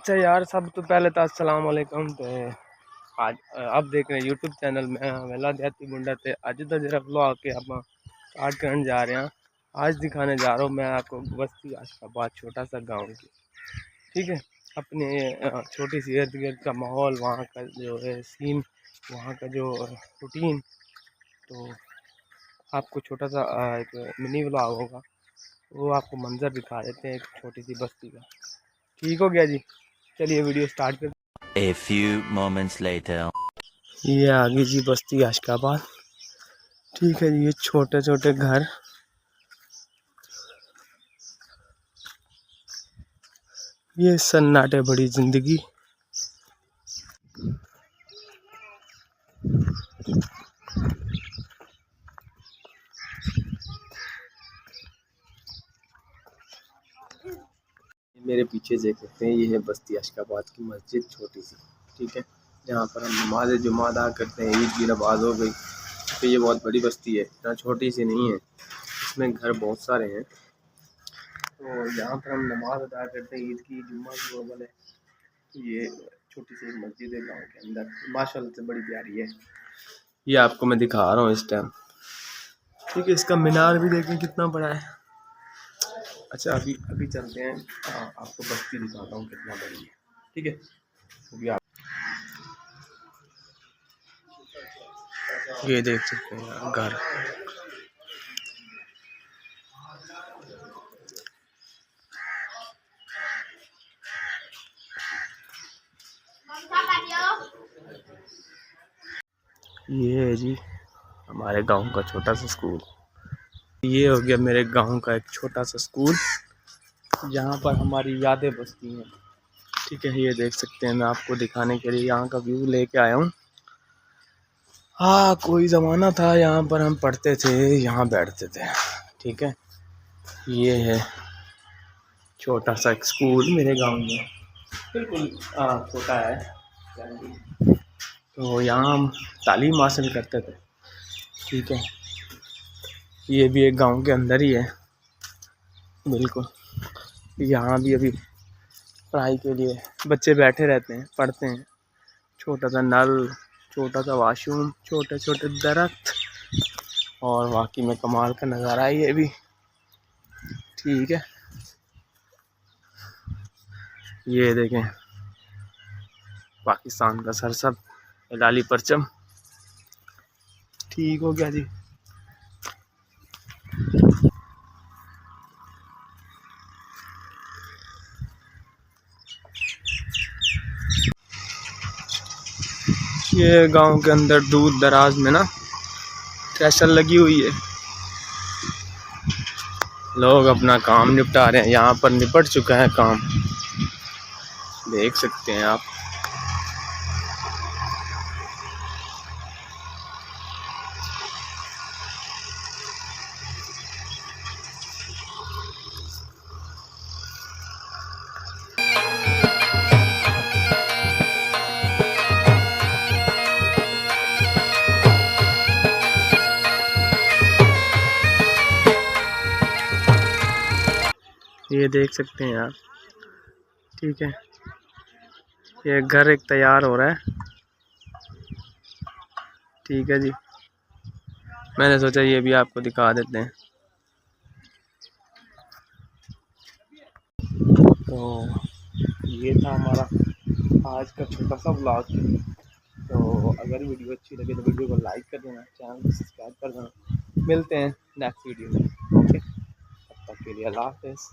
अच्छा यार, सब तो पहले तो अस्सलाम वालेकुम। तो आज आप देख रहे हैं यूट्यूब चैनल में वेला देहाती मुंडा। तो अज का जरा व्लॉग के आप स्टार्ट करने जा रहे हैं। आज दिखाने जा रहा हूँ मैं आपको बस्ती आशकाबाद, छोटा सा गांव की। ठीक है, अपने छोटी सी इर्द गिर्द का माहौल, वहाँ का जो है सीन, वहाँ का जो रूटीन। तो आपको छोटा सा एक मिनी व्लॉग होगा, वो आपको मंजर दिखा देते हैं एक छोटी सी बस्ती का। ठीक हो गया जी, चलिए वीडियो स्टार्ट कर। A few moments later. ये आगे जी बस्ती आशकाबाद। ठीक है जी, ये छोटे छोटे घर, ये सन्नाटे बड़ी जिंदगी। मेरे पीछे देख सकते हैं, ये है बस्ती आशकाबाद की मस्जिद, छोटी सी। ठीक है, जहाँ पर हम नमाज जुमा अदा करते हैं। ईद की नमाज हो गई। तो ये बहुत बड़ी बस्ती है, इतना छोटी सी नहीं है, इसमें घर बहुत सारे हैं। तो यहाँ पर हम नमाज अदा करते हैं, ईद की, जुम्मा की, वो वाले। ये छोटी सी मस्जिद है गाँव के अंदर, माशाल्लाह से बड़ी प्यारी है। ये आपको मैं दिखा रहा हूँ इस टाइम। ठीक है, इसका मीनार भी देखें कितना बड़ा है। अच्छा, अभी अभी चलते हैं, आपको बस्ती दिखाता हूँ कितना बड़ी है। ठीक है, अभी आप ये देख सकते हैं घर। ये है जी हमारे गांव का छोटा सा स्कूल। ये हो गया मेरे गांव का एक छोटा सा स्कूल, जहाँ पर हमारी यादें बसती हैं। ठीक है, ये देख सकते हैं, मैं आपको दिखाने के लिए यहाँ का व्यू लेके आया हूँ। हाँ, कोई ज़माना था यहाँ पर हम पढ़ते थे, यहाँ बैठते थे। ठीक है, ये है छोटा सा एक स्कूल मेरे गांव में, बिल्कुल छोटा है। तो यहाँ हम तालीम हासिल करते थे। ठीक है, ये भी एक गांव के अंदर ही है बिल्कुल। यहाँ भी अभी पढ़ाई के लिए बच्चे बैठे रहते हैं, पढ़ते हैं। छोटा सा नल, छोटा सा वाशरूम, छोटे छोटे दरख्त, और वाकई में कमाल का नज़ारा है ये भी। ठीक है, ये देखें पाकिस्तान का सरसब हिलाली परचम। ठीक हो गया जी। ये गांव के अंदर दूर दराज में ना थ्रेशर लगी हुई है, लोग अपना काम निपटा रहे हैं। यहाँ पर निपट चुका है काम, देख सकते हैं आप। ये देख सकते हैं आप। ठीक है, ये घर एक तैयार हो रहा है। ठीक है जी, मैंने सोचा ये भी आपको दिखा देते हैं। तो ये था हमारा आज का छोटा सा व्लॉग। तो अगर वीडियो अच्छी लगे तो वीडियो को लाइक कर देना, चैनल को सब्सक्राइब कर देना। मिलते हैं नेक्स्ट वीडियो में। ओके, तब तक के लिए अल्लाह हाफ़िज़।